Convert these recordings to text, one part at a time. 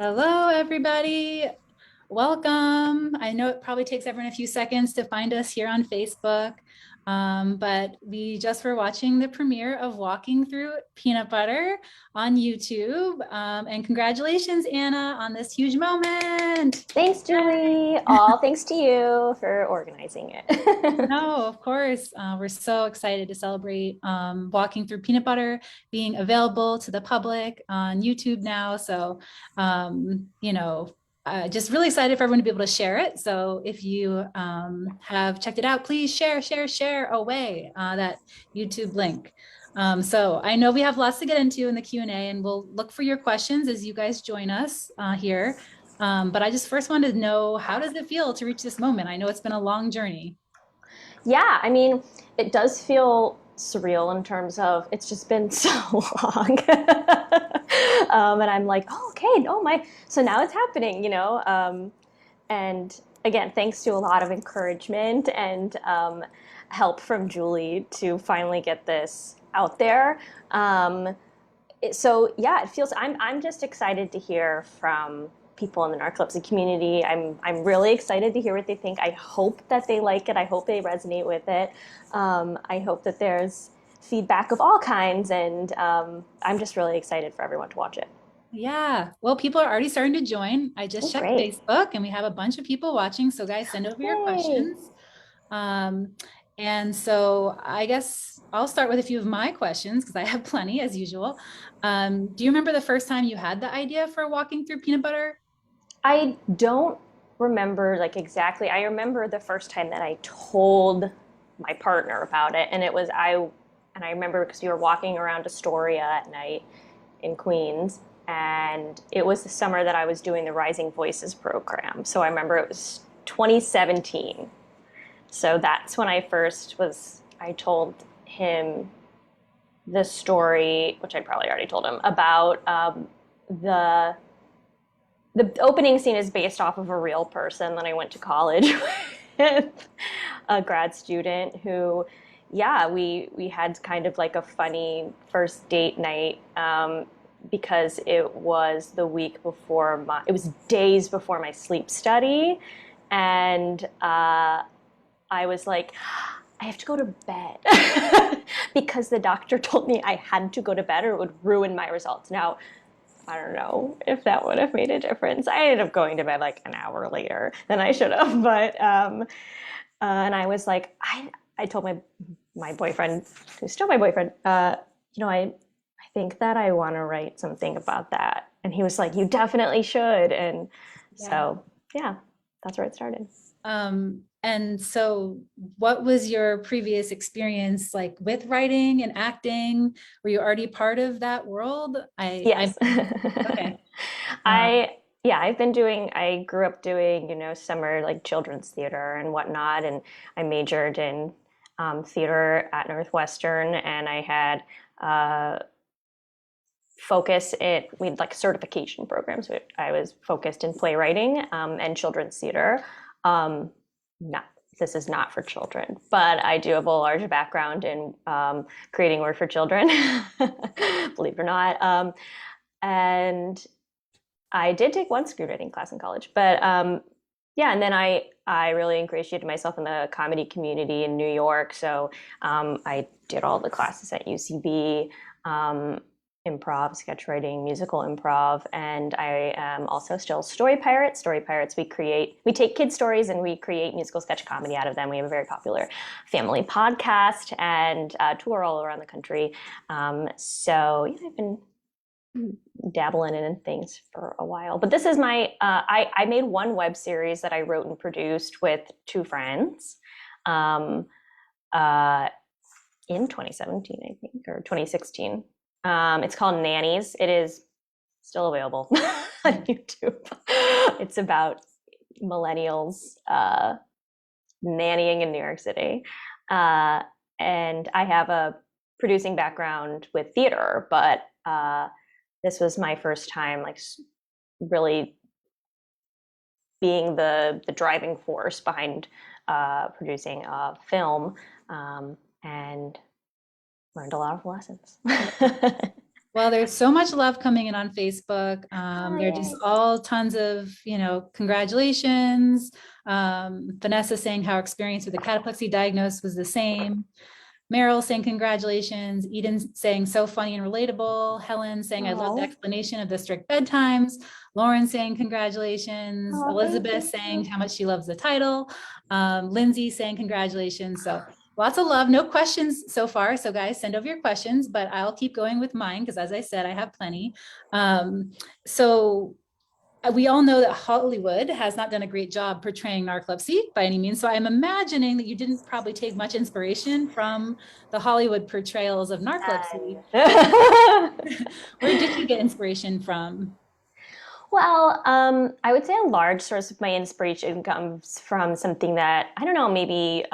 Hello, everybody. Welcome. I know it probably takes everyone a few seconds to find us here on Facebook, but we just were watching the premiere of Walking Through Peanut Butter on YouTube. And congratulations, Anna, on this huge moment. Thanks, Julie. All thanks to you for organizing it. No, of course. We're so excited to celebrate Walking Through Peanut Butter being available to the public on YouTube now. So, just really excited for everyone to be able to share it. So if you have checked it out, please share away that YouTube link. So I know we have lots to get into in the Q&A, and we'll look for your questions as you guys join us here. But I just first wanted to know, how does it feel to reach this moment? I know it's been a long journey. Yeah, I mean, it does feel surreal in terms of it's just been so long. And I'm like, oh, okay, oh my, so now it's happening. And again, thanks to a lot of encouragement and help from Julie to finally get this out there. So yeah, it feels I'm just excited to hear from people in the narcolepsy community. I'm really excited to hear what they think. I hope that they like it. I hope they resonate with it. I hope that there's feedback of all kinds, and I'm just really excited for everyone to watch it. Yeah, well, people are already starting to join. I Oh, just checked great. Facebook and we have a bunch of people watching. So guys, send over your Yay. questions. Um, and so I guess I'll start with a few of my questions because I have plenty as usual. Do you remember the first time you had the idea for Walking Through Peanut Butter? I don't remember like exactly. I remember the first time that I told my partner about it, and I remember because we were walking around Astoria at night in Queens, and it was the summer that I was doing the Rising Voices program. So I remember it was 2017. So that's when I told him the story, which I probably already told him, about the the opening scene is based off of a real person that I went to college with, a grad student who, yeah, we had kind of like a funny first date night because it was it was days before my sleep study, and I was like, I have to go to bed because the doctor told me I had to go to bed or it would ruin my results. Now, I don't know if that would have made a difference. I ended up going to bed like an hour later than I should have, but and I was like, I told my boyfriend, who's still my boyfriend, I think that I want to write something about that, and he was like, you definitely should, and Yeah. so yeah, that's where it started. And so what was your previous experience like with writing and acting? Were you already part of that world? Yes. Okay. Um, I yeah, I grew up doing, summer like children's theater and whatnot, and I majored in theater at Northwestern, and I had we had like certification programs. So I was focused in playwriting and children's theater. Um, not This is not for children, but I do have a large background in creating work for children, believe it or not. And I did take one screenwriting class in college, but yeah, and then I really ingratiated myself in the comedy community in New York. So I did all the classes at UCB, improv, sketch writing, musical improv, and I am also still Story Pirates. Story Pirates, we take kid stories and we create musical sketch comedy out of them. We have a very popular family podcast and tour all around the country. So yeah, I've been dabbling in things for a while. But this is I made one web series that I wrote and produced with two friends um, uh, in 2017, I think, or 2016. It's called Nannies. It is still available on YouTube. It's about millennials nannying in New York City. And I have a producing background with theater, but this was my first time like really being the driving force behind producing a film, and learned a lot of lessons. Well, there's so much love coming in on Facebook. They're just Yay. all tons of, congratulations. Vanessa saying how experience with the cataplexy diagnosis was the same. Meryl saying congratulations. Eden saying so funny and relatable. Helen saying I love the Aw. explanation of the strict bedtimes. Lauren saying congratulations. Aw, thank Elizabeth you. saying how much she loves the title. Lindsay saying congratulations. So lots of love, no questions so far. So guys, send over your questions, but I'll keep going with mine because as I said, I have plenty. So we all know that Hollywood has not done a great job portraying narcolepsy by any means. So I'm imagining that you didn't probably take much inspiration from the Hollywood portrayals of narcolepsy. Where did you get inspiration from? Well, I would say a large source of my inspiration comes from something that, I don't know, maybe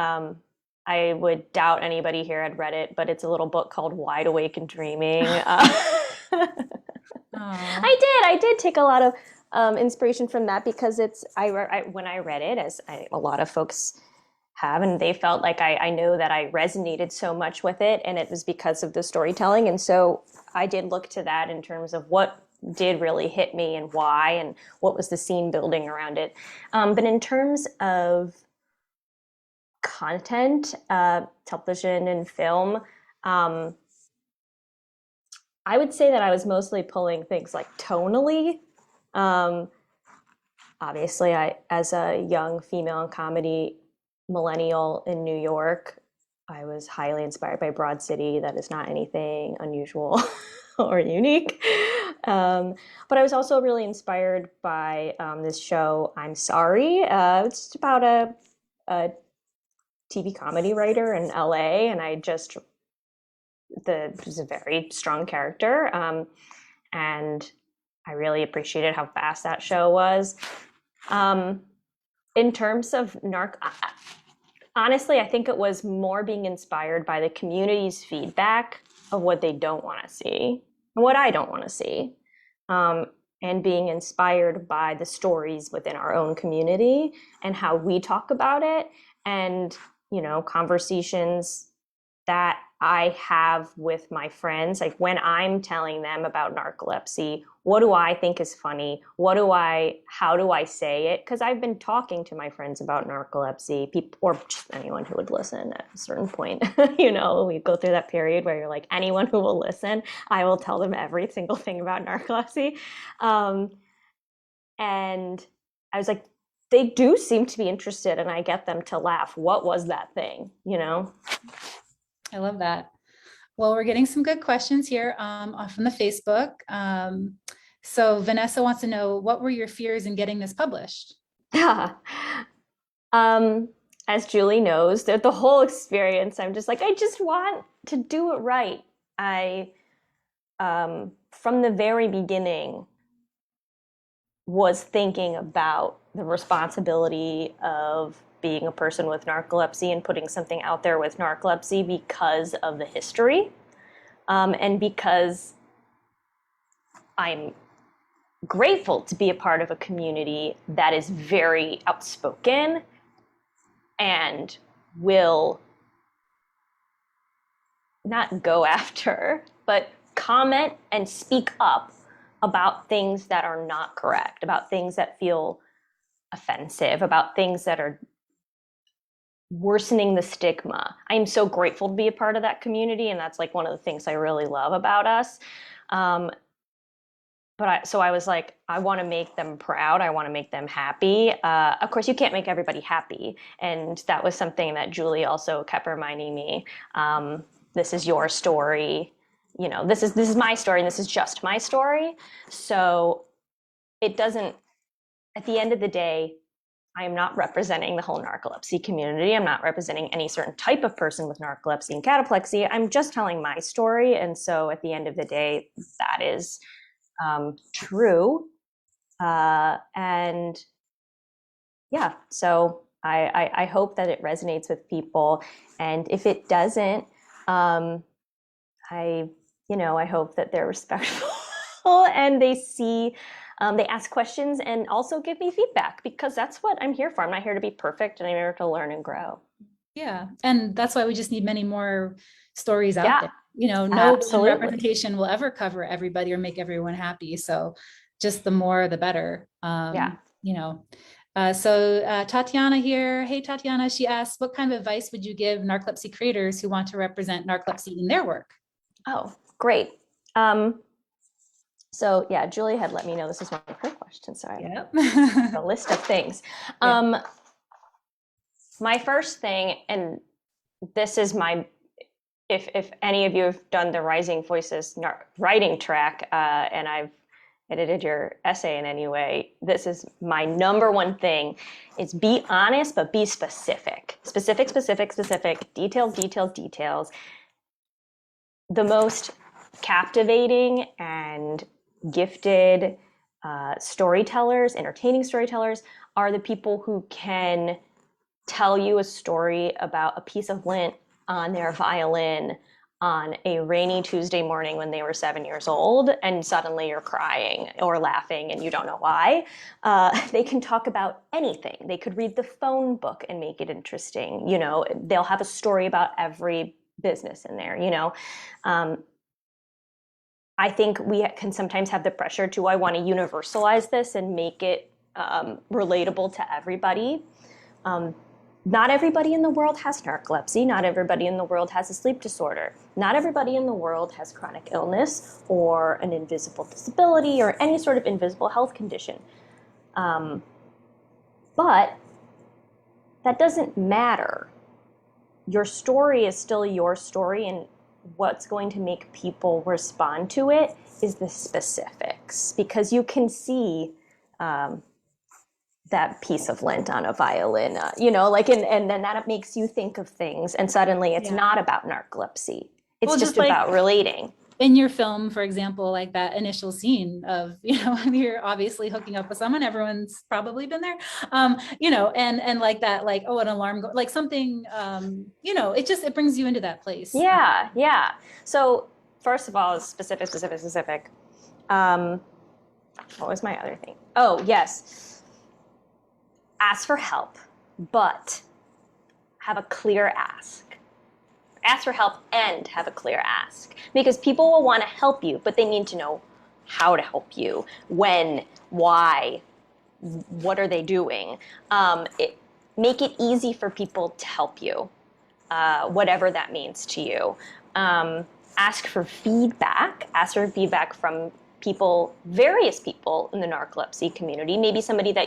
I would doubt anybody here had read it, but it's a little book called Wide Awake and Dreaming. I did take a lot of inspiration from that because when I read it, a lot of folks have, and they felt like I know that I resonated so much with it, and it was because of the storytelling. And so I did look to that in terms of what did really hit me and why, and what was the scene building around it. But in terms of content, television and film, I would say that I was mostly pulling things like tonally. Obviously, as a young female in comedy millennial in New York, I was highly inspired by Broad City. That is not anything unusual or unique. But I was also really inspired by this show, I'm Sorry. It's about a TV comedy writer in LA, and was a very strong character. And I really appreciated how fast that show was. In terms of honestly, I think it was more being inspired by the community's feedback of what they don't want to see and what I don't want to see. And being inspired by the stories within our own community and how we talk about it, and, conversations that I have with my friends, like when I'm telling them about narcolepsy, what do I think is funny? How do I say it? Because I've been talking to my friends about narcolepsy, or just anyone who would listen at a certain point. We go through that period where you're like, anyone who will listen, I will tell them every single thing about narcolepsy. And I was like, they do seem to be interested, and I get them to laugh. What was that thing, I love that. Well, we're getting some good questions here from the Facebook. So Vanessa wants to know, what were your fears in getting this published? As Julie knows, the whole experience, I'm just like, I just want to do it right. From the very beginning, was thinking about the responsibility of being a person with narcolepsy and putting something out there with narcolepsy because of the history, and because I'm grateful to be a part of a community that is very outspoken and will not go after, but comment and speak up about things that are not correct, about things that feel offensive, about things that are worsening the stigma. I'm so grateful to be a part of that community, and that's like one of the things I really love about us. So I was like, I want to make them proud. I want to make them happy. Of course, you can't make everybody happy, and that was something that Julie also kept reminding me. This is your story. This is my story, and this is just my story. So it doesn't. At the end of the day, I am not representing the whole narcolepsy community. I'm not representing any certain type of person with narcolepsy and cataplexy. I'm just telling my story. And so at the end of the day, that is true. And yeah, so I hope that it resonates with people. And if it doesn't, I hope that they're respectful and they ask questions and also give me feedback, because that's what I'm here for. I'm not here to be perfect, and I'm here to learn and grow. Yeah. And that's why we just need many more stories out there. no one Absolutely. representation will ever cover everybody or make everyone happy. So just the more, the better. Yeah. Tatiana here. Hey, Tatiana, she asked, what kind of advice would you give narcolepsy creators who want to represent narcolepsy in their work? Oh, great. So yeah, Julie had let me know this is one of her questions. So I have a list of things. Yeah. My first thing, and this is my, if any of you have done the Rising Voices writing track, and I've edited your essay in any way, this is my number one thing, is be honest, but be specific. Specific, details, details, details. The most captivating and gifted storytellers, entertaining storytellers, are the people who can tell you a story about a piece of lint on their violin on a rainy Tuesday morning when they were 7 years old, and suddenly you're crying or laughing and you don't know why. They can talk about anything. They could read the phone book and make it interesting. They'll have a story about every business in there. I think we can sometimes have the pressure to, I want to universalize this and make it relatable to everybody. Not everybody in the world has narcolepsy. Not everybody in the world has a sleep disorder. Not everybody in the world has chronic illness or an invisible disability or any sort of invisible health condition. But that doesn't matter. Your story is still your story, and what's going to make people respond to it is the specifics, because you can see that piece of lint on a violin, and then that makes you think of things, and suddenly it's not about narcolepsy. It's just about relating. In your film, for example, like that initial scene of, you're obviously hooking up with someone, everyone's probably been there, and like that, like, oh, an alarm, like something, it brings you into that place. Yeah. So first of all, specific. What was my other thing? Oh, yes. Ask for help, but have a clear ask. Ask for help and have a clear ask, because people will want to help you, but they need to know how to help you, when, why, what are they doing. Make it easy for people to help you, whatever that means to you. Ask for feedback. Ask for feedback from various people in the narcolepsy community, maybe somebody that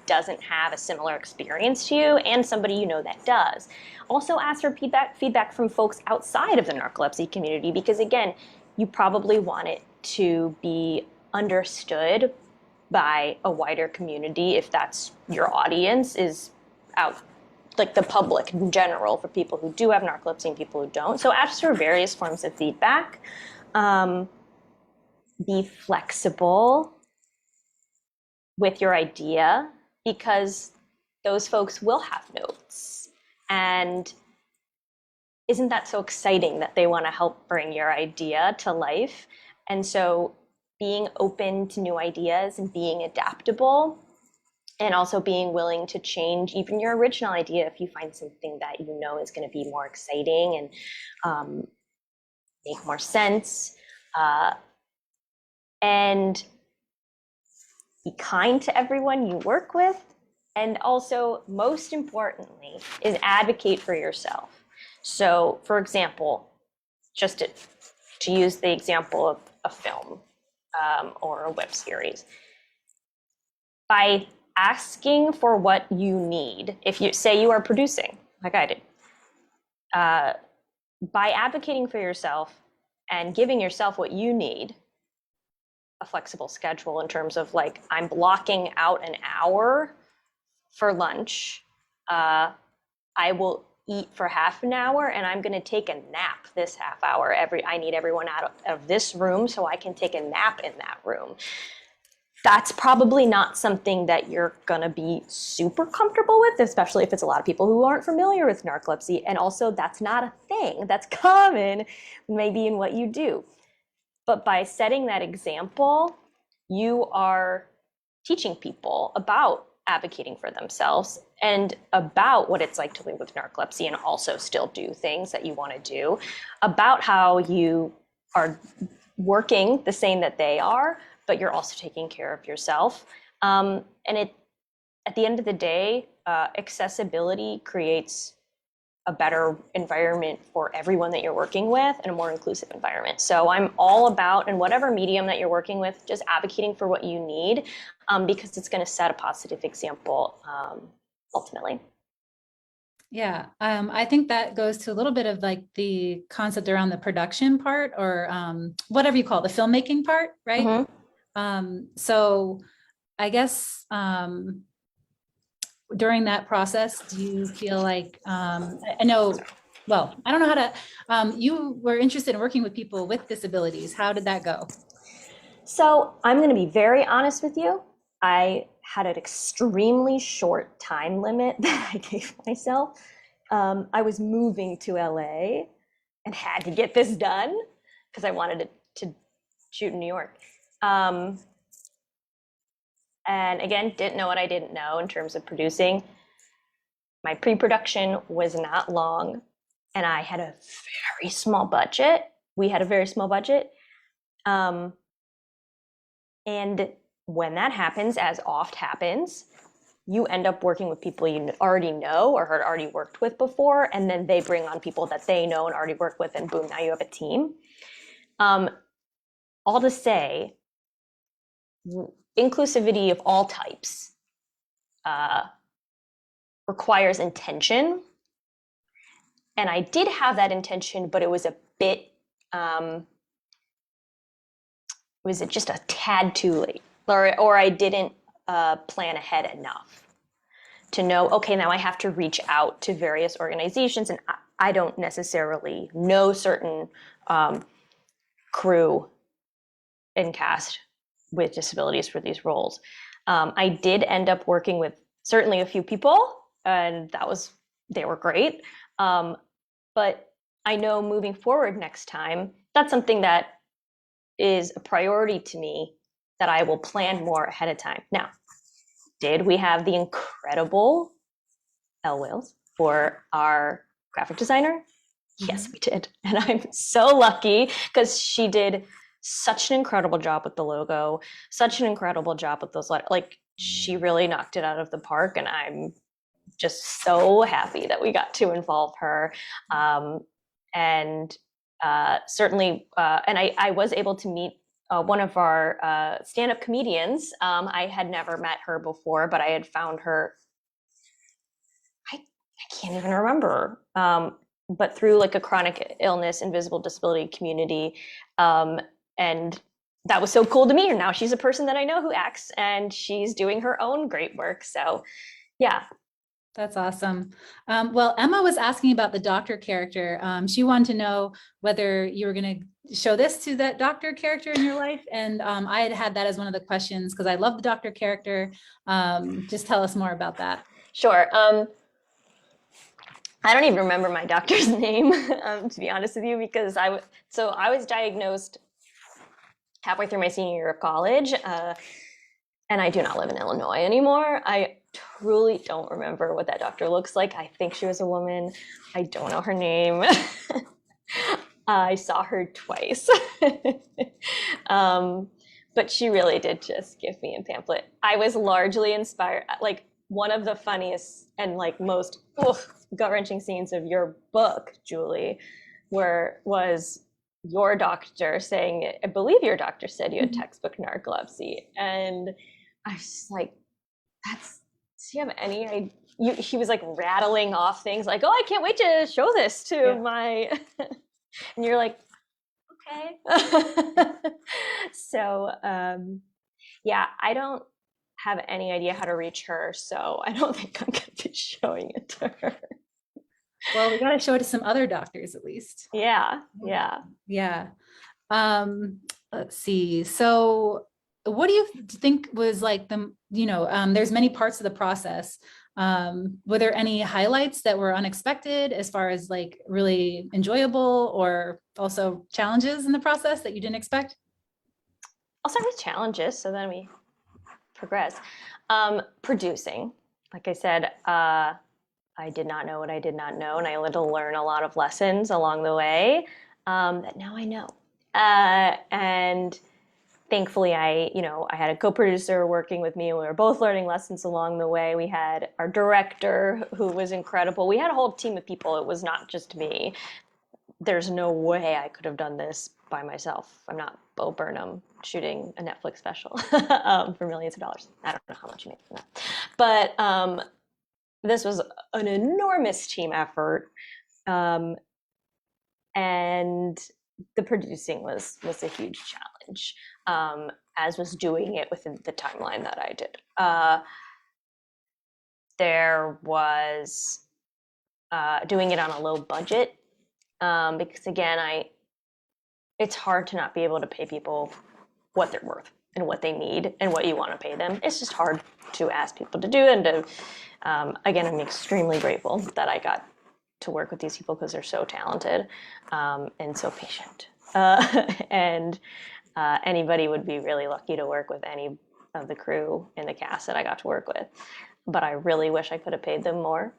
doesn't have a similar experience to you, and somebody that does. Also ask for feedback from folks outside of the narcolepsy community, because again, you probably want it to be understood by a wider community, if that's your audience is out, like the public in general, for people who do have narcolepsy and people who don't. So ask for various forms of feedback. Be flexible with your idea, because those folks will have notes. And isn't that so exciting that they want to help bring your idea to life? And so being open to new ideas and being adaptable, and also being willing to change even your original idea if you find something that is going to be more exciting and make more sense. And be kind to everyone you work with. And also, most importantly, is advocate for yourself. So, for example, just to use the example of a film or a web series, by asking for what you need, if you say you are producing, like I did, by advocating for yourself and giving yourself what you need, a flexible schedule in terms of, like, I'm blocking out an hour for lunch. I will eat for half an hour, and I'm going to take a nap this half hour. I need everyone out of this room so I can take a nap in that room. That's probably not something that you're going to be super comfortable with, especially if it's a lot of people who aren't familiar with narcolepsy. And also, that's not a thing that's common maybe in what you do. But by setting that example, you are teaching people about advocating for themselves and about what it's like to live with narcolepsy and also still do things that you want to do, about how you are working the same that they are, but you're also taking care of yourself. And at the end of the day, accessibility creates a better environment for everyone that you're working with and a more inclusive environment. So I'm all about, in whatever medium that you're working with, just advocating for what you need, because it's going to set a positive example ultimately. Yeah, I think that goes to a little bit of like the concept around the production part, or whatever you call it, the filmmaking part, right? Mm-hmm. So I guess during that process, do you feel like, I know, well, I don't know how to, you were interested in working with people with disabilities. How did that go? So I'm going to be very honest with you. I had an extremely short time limit that I gave myself. I was moving to LA and had to get this done because I wanted to shoot in New York. And again, didn't know what I didn't know in terms of producing. My pre-production was not long, and I had a very small budget. We had a very small budget. And when that happens, as oft happens, you end up working with people you already know or had already worked with before, and then they bring on people that they know and already work with, and boom, now you have a team. All to say, inclusivity of all types requires intention. And I did have that intention, but it was a bit, was it just a tad too late? Or I didn't plan ahead enough to know, okay, now I have to reach out to various organizations, and I don't necessarily know certain crew and cast with disabilities for these roles. I did end up working with certainly a few people, and they were great. But I know moving forward next time, that's something that is a priority to me, that I will plan more ahead of time. Now, did we have the incredible Elle Wales for our graphic designer? Yes, we did. And I'm so lucky because she did such an incredible job with the logo, such an incredible job with those letters. Like, she really knocked it out of the park, and I'm just so happy that we got to involve her. And certainly, and I was able to meet one of our stand-up comedians. I had never met her before, but I had found her, I can't even remember, but through like a chronic illness, invisible disability community. And that was so cool to meet her. Now she's a person that I know who acts, and she's doing her own great work. So yeah. That's awesome. Well, Emma was asking about the doctor character. She wanted to know whether you were going to show this to that doctor character in your life. And I had that as one of the questions because I love the doctor character. Just tell us more about that. Sure. I don't even remember my doctor's name, to be honest with you, because I was diagnosed halfway through my senior year of college, and I do not live in Illinois anymore. I truly don't remember what that doctor looks like. I think she was a woman. I don't know her name. I saw her twice. But she really did just give me a pamphlet. I was largely inspired, like one of the funniest and like most gut-wrenching scenes of your book, Julie, was your doctor saying, I believe your doctor said you had textbook narcolepsy. And I was just like, do you have any idea? He was like rattling off things like, oh, I can't wait to show this to my, and you're like, okay. So, yeah, I don't have any idea how to reach her, so I don't think I'm going to be showing it to her. Well, we got to show it to some other doctors at least. Yeah. Let's see. So what do you think was like there's many parts of the process. Were there any highlights that were unexpected as far as like really enjoyable, or also challenges in the process that you didn't expect? I'll start with challenges, so then we progress. Producing. like I said, I did not know what I did not know, and I had to learn a lot of lessons along the way that now I know. And thankfully, I had a co-producer working with me, and we were both learning lessons along the way. We had our director, who was incredible. We had a whole team of people. It was not just me. There's no way I could have done this by myself. I'm not Bo Burnham shooting a Netflix special for millions of dollars. I don't know how much you make from that. But this was an enormous team effort. And the producing was a huge challenge, as was doing it within the timeline that I did. There was doing it on a low budget, because again, it's hard to not be able to pay people what they're worth and what they need and what you want to pay them. It's just hard to ask people to do, and to, again, I'm extremely grateful that I got to work with these people because they're so talented and so patient. And anybody would be really lucky to work with any of the crew and the cast that I got to work with. But I really wish I could have paid them more.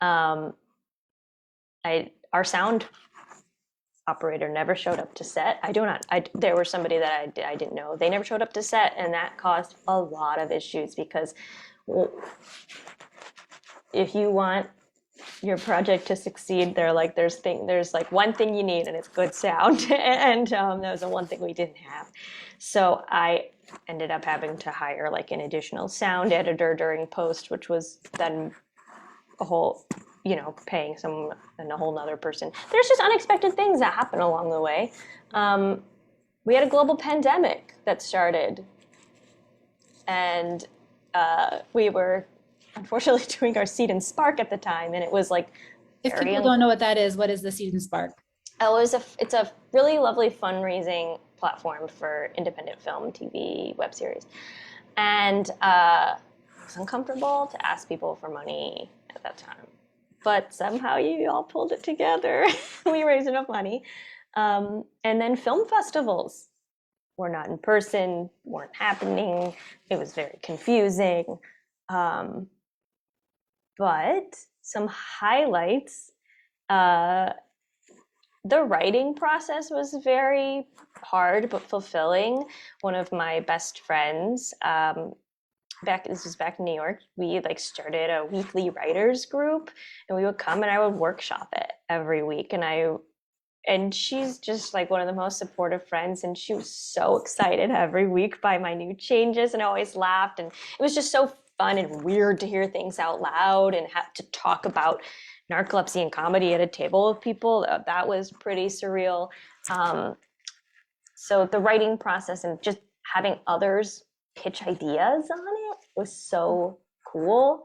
Our sound operator never showed up to set. There was somebody that I didn't know. They never showed up to set, and that caused a lot of issues because, well, if you want your project to succeed, there's like one thing you need, and it's good sound. And that was the one thing we didn't have. So I ended up having to hire like an additional sound editor during post, which was then a whole, paying someone and a whole nother person. There's just unexpected things that happen along the way. We had a global pandemic that started, and we were unfortunately doing our Seed and Spark at the time, and it was like, if people don't know what that is, what is the Seed and Spark? Oh, it's a really lovely fundraising platform for independent film, TV, web series, and it was uncomfortable to ask people for money at that time, but somehow you all pulled it together. We raised enough money, and then film festivals were not in person, weren't happening. It was very confusing. But some highlights, the writing process was very hard but fulfilling. One of my best friends, this was back in New York, we started a weekly writers group, and we would come and I would workshop it every week. And she's just like one of the most supportive friends, and she was so excited every week by my new changes, and I always laughed, and it was just so fun and weird to hear things out loud and have to talk about narcolepsy and comedy at a table with people. That was pretty surreal. So the writing process and just having others pitch ideas on it was so cool,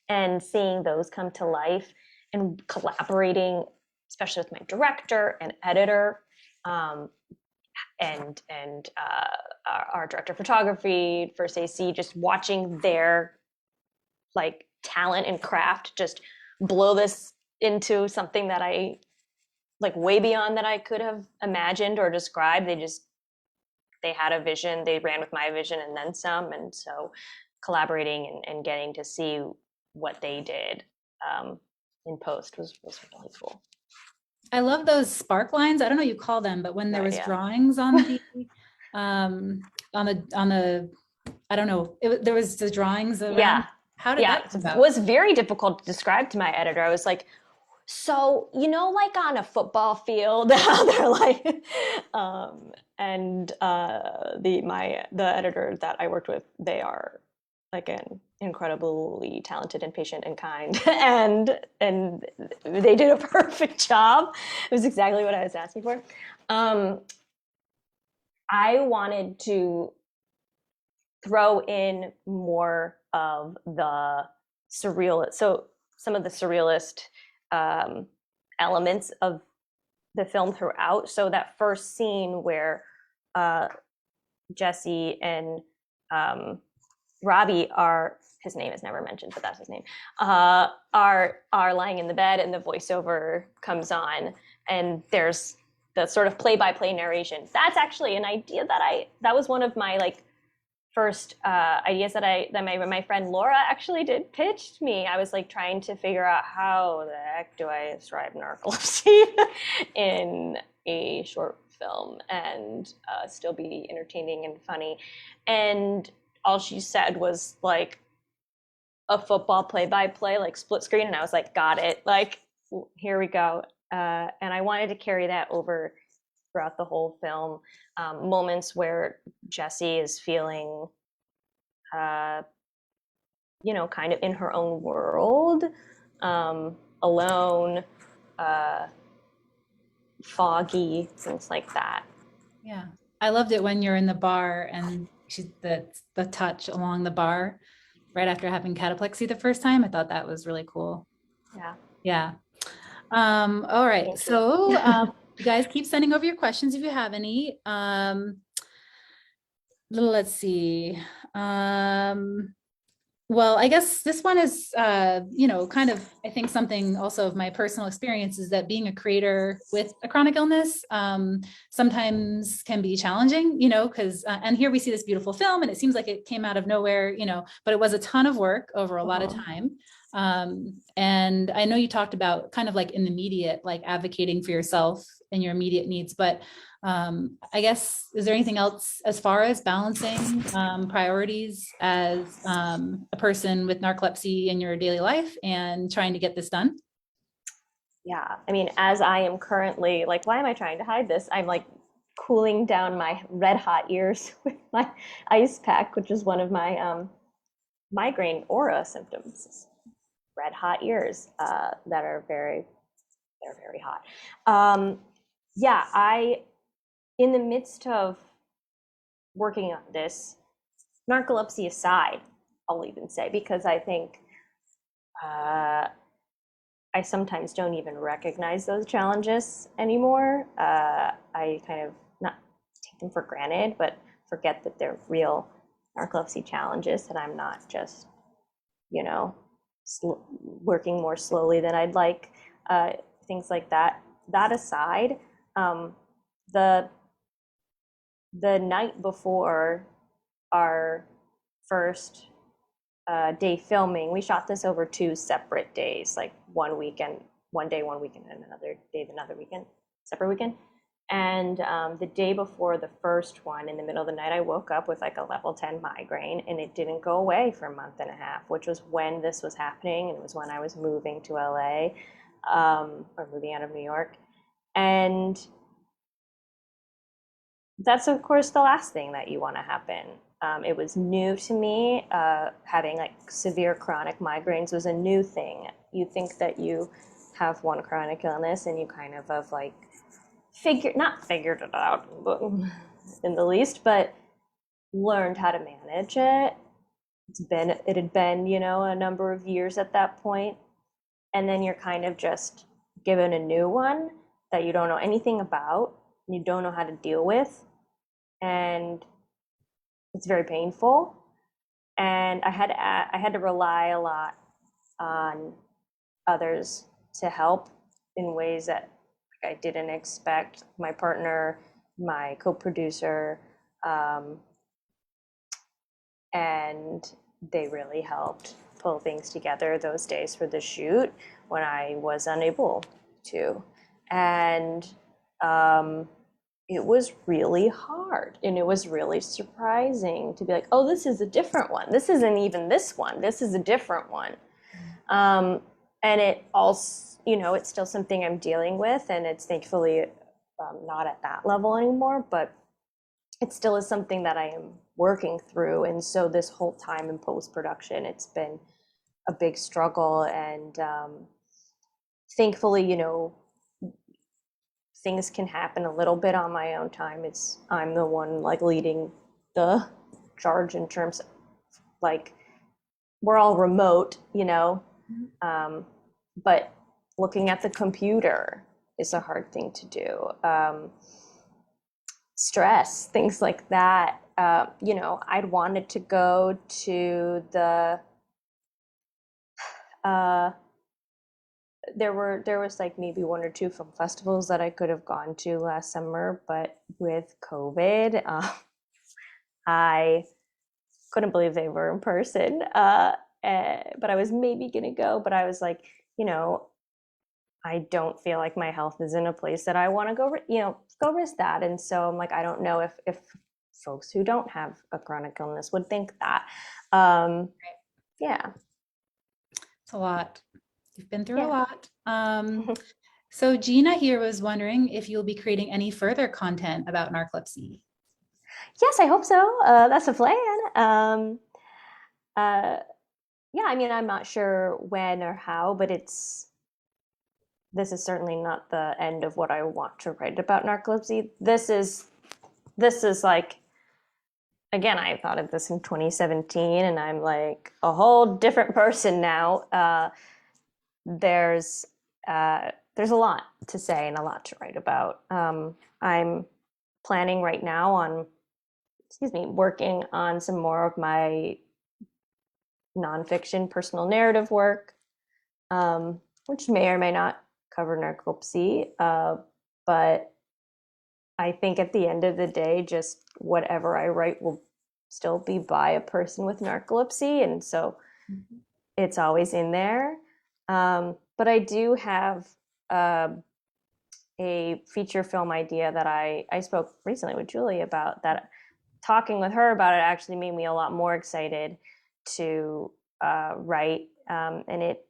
and seeing those come to life and collaborating, especially with my director and editor, and our director of photography, First AC, just watching their talent and craft just blow this into something that I way beyond that I could have imagined or described. They had a vision, they ran with my vision and then some. And so collaborating and getting to see what they did in post was really cool. I love those spark lines. I don't know what you call them, but when there was drawings on the I don't know, there was the drawings around. Yeah. How did that come about? It was very difficult to describe to my editor. I was like, so, on a football field, how they're the editor that I worked with, they are again incredibly talented and patient and kind, and they did a perfect job. It was exactly what I was asking for. I wanted to throw in more of the surreal, so some of the surrealist elements of the film throughout. So that first scene where Jesse and Robbie his name is never mentioned, but that's his name, are lying in the bed, and the voiceover comes on, and there's the sort of play-by-play narration. That's actually an idea that was one of my first ideas that my friend Laura actually did pitched me. I was like trying to figure out how the heck do I describe narcolepsy in a short film and still be entertaining and funny. And all she said was like a football play-by-play, like split screen, and I was like, got it. Like, here we go. And I wanted to carry that over throughout the whole film. Moments where Jessie is feeling, kind of in her own world, alone, foggy, things like that. Yeah. I loved it when you're in the bar and the touch along the bar right after having cataplexy the first time. I thought that was really cool. Yeah. Yeah. All right. Thank you. So you guys keep sending over your questions if you have any. Let's see. Well, I guess this one is, kind of, I think something also of my personal experience is that being a creator with a chronic illness sometimes can be challenging, because, and here we see this beautiful film and it seems like it came out of nowhere, but it was a ton of work over a lot of time. And I know you talked about kind of like in the immediate, like advocating for yourself and your immediate needs, but I guess, is there anything else as far as balancing priorities as a person with narcolepsy in your daily life and trying to get this done? Yeah, I mean, as I am currently, like, why am I trying to hide this? I'm like cooling down my red hot ears with my ice pack, which is one of my migraine aura symptoms. Red hot ears that are they're very hot. Yeah, in the midst of working on this, narcolepsy aside, I'll even say, because I think I sometimes don't even recognize those challenges anymore. I kind of not take them for granted, but forget that they're real narcolepsy challenges, and I'm not just, working more slowly than I'd like, things like that. That aside, the night before our first day filming, we shot this over 2 separate days, like one weekend, one day, one weekend, and another day, another weekend, separate weekend. And the day before the first one, in the middle of the night, I woke up with like a level 10 migraine, and it didn't go away for a month and a half, which was when this was happening. And it was when I was moving to LA, or moving out of New York. And that's, of course, the last thing that you want to happen. It was new to me. Having like severe chronic migraines was a new thing. You think that you have one chronic illness and you kind of have like not figured it out in the least, but learned how to manage it. It had been, a number of years at that point. And then you're kind of just given a new one that you don't know anything about, you don't know how to deal with. And it's very painful. And I had to rely a lot on others to help in ways that I didn't expect. My partner, my co-producer, and they really helped pull things together those days for the shoot when I was unable to. And it was really hard, and it was really surprising to be like, oh, this is a different one. This isn't even this one. This is a different one. And it also, it's still something I'm dealing with, and it's thankfully not at that level anymore, but it still is something that I am working through. And so this whole time in post-production, it's been a big struggle. And thankfully, things can happen a little bit on my own time. I'm the one like leading the charge in terms of like, we're all remote, but looking at the computer is a hard thing to do. Stress, things like that. I'd wanted to go to the, there was like maybe 1 or 2 film festivals that I could have gone to last summer, but with COVID, I couldn't believe they were in person. But I was maybe gonna go, but I was like, you know, I don't feel like my health is in a place that I want to go, go risk that. And so I'm like, I don't know if folks who don't have a chronic illness would think that. Yeah. It's a lot. You've been through a Yeah. lot. So Gina here was wondering if you'll be creating any further content about narcolepsy. Yes, I hope so. That's the plan. Yeah, I mean, I'm not sure when or how, but this is certainly not the end of what I want to write about narcolepsy. This is like, again, I thought of this in 2017, and I'm like a whole different person now. There's a lot to say and a lot to write about. I'm planning right now on, working on some more of my nonfiction personal narrative work, which may or may not cover narcolepsy. But I think at the end of the day, just whatever I write will still be by a person with narcolepsy. And so it's always in there. But I do have a feature film idea that I spoke recently with Julie about. That talking with her about it actually made me a lot more excited to write. And it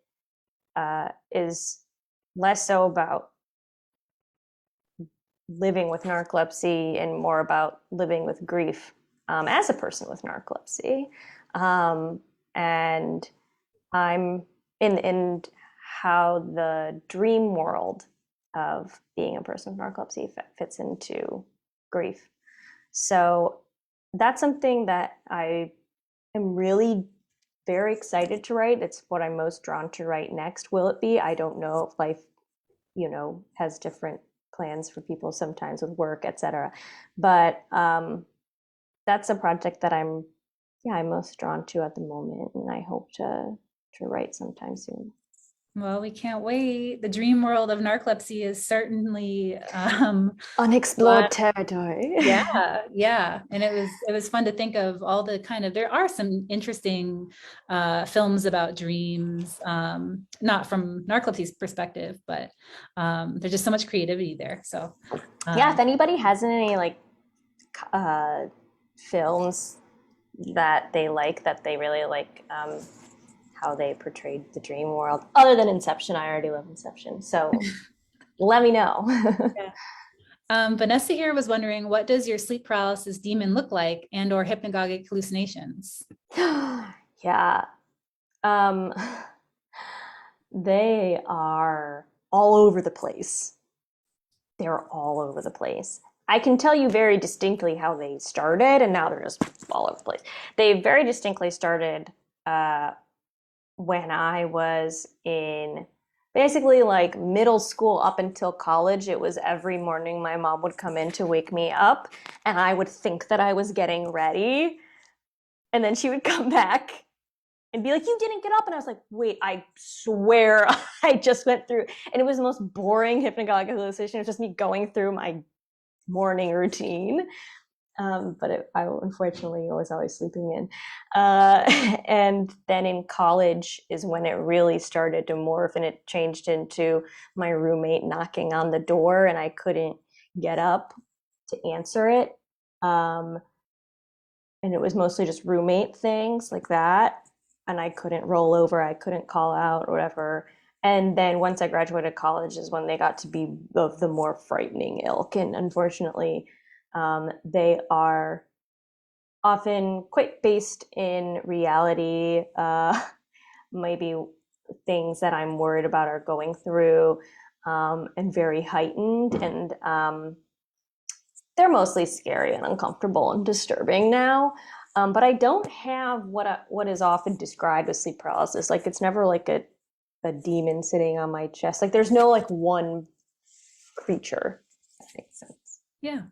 is less so about living with narcolepsy and more about living with grief as a person with narcolepsy. And I'm in how the dream world of being a person with narcolepsy fits into grief. So that's something that I am really very excited to write. It's what I'm most drawn to write next. Will it be? I don't know. If life, has different plans for people sometimes with work, etc. But that's a project that I'm most drawn to at the moment, and I hope to write sometime soon. Well, we can't wait. The dream world of narcolepsy is certainly unexplored territory. Yeah. And it was fun to think of all the there are some interesting films about dreams, not from narcolepsy's perspective, but there's just so much creativity there. So yeah, if anybody has any films that they really like, how they portrayed the dream world, other than Inception. I already love Inception, so let me know. Yeah. Vanessa here was wondering, what does your sleep paralysis demon look like, and or hypnagogic hallucinations? Yeah. They are all over the place. They're all over the place. I can tell you very distinctly how they started, and now they're just all over the place. They very distinctly started when I was in basically like middle school up until college. It was every morning my mom would come in to wake me up, and I would think that I was getting ready, and then she would come back and be like, "You didn't get up." And I was like, "Wait, I swear I just went through." And it was the most boring hypnagogic hallucination. It was just me going through my morning routine. But I unfortunately was always sleeping in. And then in college is when it really started to morph, and it changed into my roommate knocking on the door, and I couldn't get up to answer it. And it was mostly just roommate things like that. And I couldn't roll over, I couldn't call out or whatever. And then once I graduated college is when they got to be of the more frightening ilk. And unfortunately, they are often quite based in reality, maybe things that I'm worried about or going through, and very heightened. And they're mostly scary and uncomfortable and disturbing now. But I don't have what is often described as sleep paralysis. Like, it's never like a demon sitting on my chest. Like, there's no like one creature. If that makes sense. Yeah.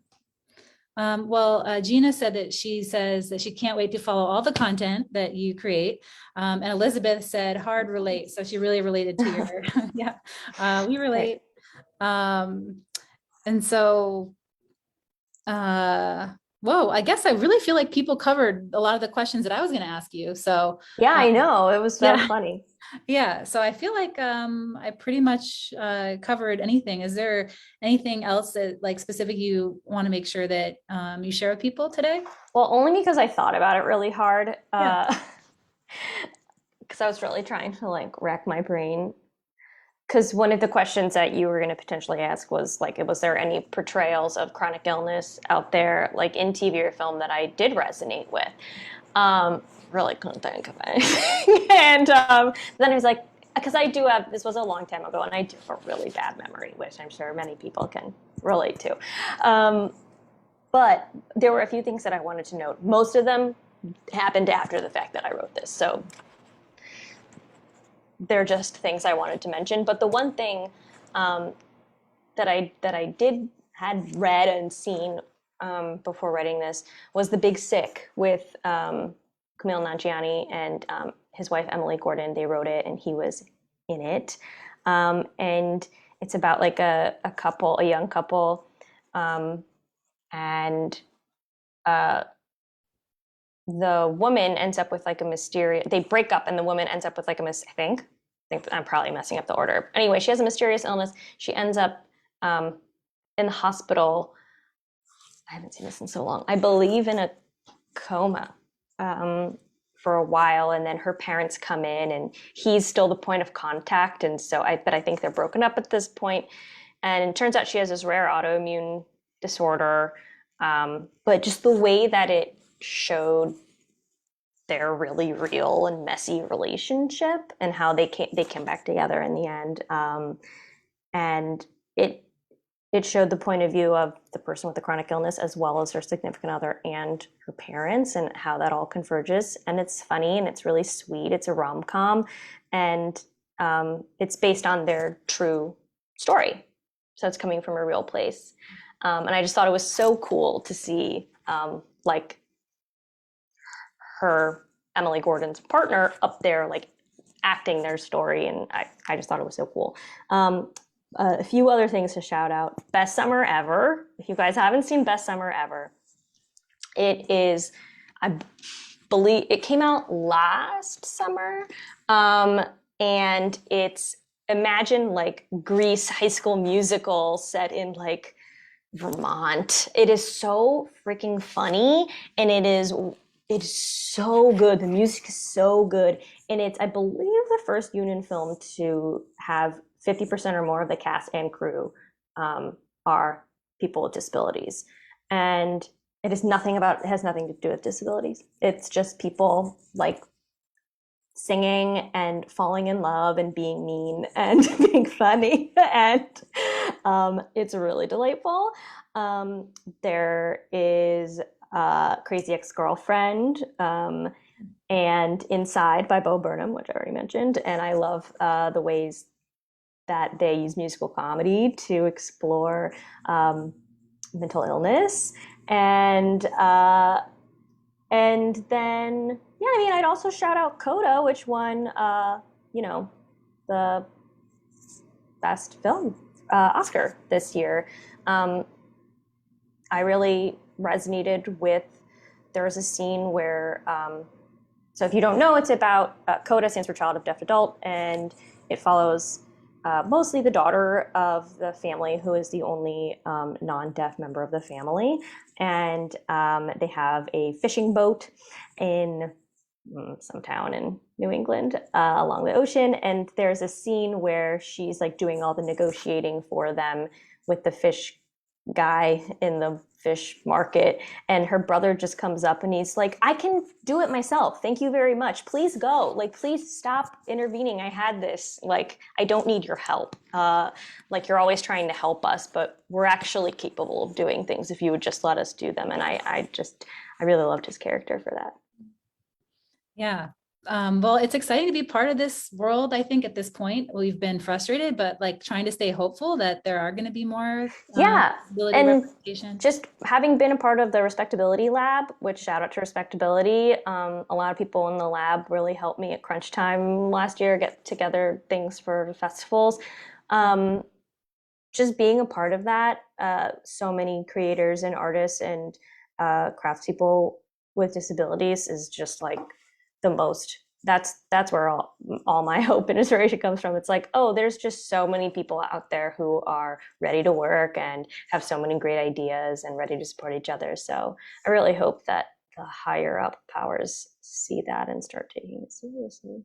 Well, Gina said that she says that she can't wait to follow all the content that you create. And Elizabeth said hard relate. So she really related to your, yeah, we relate. Right. And so one Whoa, I guess I really feel like people covered a lot of the questions that I was going to ask you. So, Yeah, um, I know. It was so yeah, funny. yeah. So I feel like I pretty much covered anything. Is there anything else that like specific you want to make sure that you share with people today? Well, only because I thought about it really hard. Yeah. Because I was really trying to like rack my brain. Because one of the questions that you were going to potentially ask was like, was there any portrayals of chronic illness out there, like in TV or film, that I did resonate with? Really couldn't think of anything. And then I was like, because I do have, this was a long time ago, and I do have a really bad memory, which I'm sure many people can relate to. But there were a few things that I wanted to note. Most of them happened after the fact that I wrote this. So they're just things I wanted to mention. But the one thing that I did had read and seen before writing this was The Big Sick with Camille Nanjiani and his wife Emily Gordon. They wrote it, and he was in it. And it's about like a couple, a young couple, and the woman ends up with like a mysterious. They break up, and the woman ends up with like I think I'm probably messing up the order. Anyway, she has a mysterious illness. She ends up in the hospital. I haven't seen this in so long. I believe in a coma for a while, and then her parents come in, and he's still the point of contact. And so, but I think they're broken up at this point. And it turns out she has this rare autoimmune disorder. But just the way that it showed their really real and messy relationship and how they came back together in the end, and it showed the point of view of the person with the chronic illness as well as her significant other and her parents, and how that all converges. And it's funny and it's really sweet. It's a rom-com, and it's based on their true story, so it's coming from a real place. And I just thought it was so cool to see like her, Emily Gordon's partner, up there like acting their story, and I just thought it was so cool. A few other things to shout out. Best Summer Ever. If you guys haven't seen Best Summer Ever, it is, I believe it came out last summer, and it's, imagine like Grease High School Musical set in like Vermont. It is so freaking funny, and it is so good. The music is so good, and it's, I believe, the first union film to have 50% or more of the cast and crew are people with disabilities. And it has nothing to do with disabilities. It's just people like singing and falling in love and being mean and being funny. And it's really delightful. There is Crazy Ex-Girlfriend, and Inside by Bo Burnham, which I already mentioned. And I love the ways that they use musical comedy to explore mental illness. And then, yeah, I mean, I'd also shout out Coda, which won, the best film Oscar this year. I really resonated with, there was a scene where, so if you don't know, it's about, CODA stands for Child of Deaf Adult, and it follows mostly the daughter of the family, who is the only non-deaf member of the family. And they have a fishing boat in some town in New England along the ocean. And there's a scene where she's like doing all the negotiating for them with the fish guy in the fish market, and her brother just comes up and he's like, I can do it myself, thank you very much, please go, like, please stop intervening, I had this, like, I don't need your help, like, you're always trying to help us, but we're actually capable of doing things if you would just let us do them. And I really loved his character for that. Yeah. Well, it's exciting to be part of this world. I think at this point we've been frustrated, but like trying to stay hopeful that there are going to be more ability and representation. just having been a part of the Respectability Lab, which, shout out to Respectability, a lot of people in the lab really helped me at crunch time last year get together things for festivals. Just being a part of that, so many creators and artists and craftspeople with disabilities is just like the most. That's where all my hope and inspiration comes from. It's like, oh, there's just so many people out there who are ready to work and have so many great ideas and ready to support each other. So I really hope that the higher up powers see that and start taking it seriously.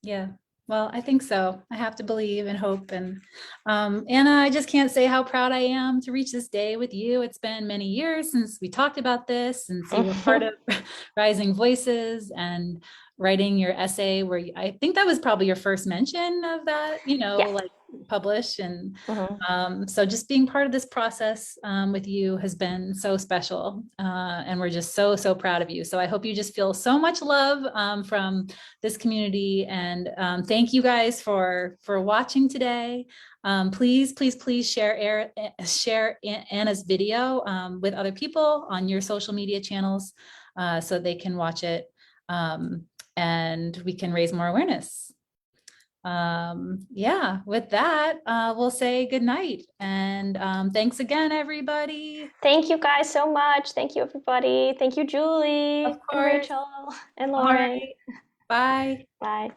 Yeah. Well, I think so. I have to believe and hope. And Anna, I just can't say how proud I am to reach this day with you. It's been many years since we talked about this, since you were part of Rising Voices and writing your essay where I think that was probably your first mention of that, Yeah. like published. And so just being part of this process with you has been so special. And we're just so, so proud of you. So I hope you just feel so much love from this community. And thank you guys for watching today. Please, please, please share Anna's video with other people on your social media channels so they can watch it and we can raise more awareness. Yeah, with that, we'll say good night. And thanks again, everybody. Thank you guys so much. Thank you, everybody. Thank you, Julie Of and course. Rachel and All Lauren. right. Bye. Bye.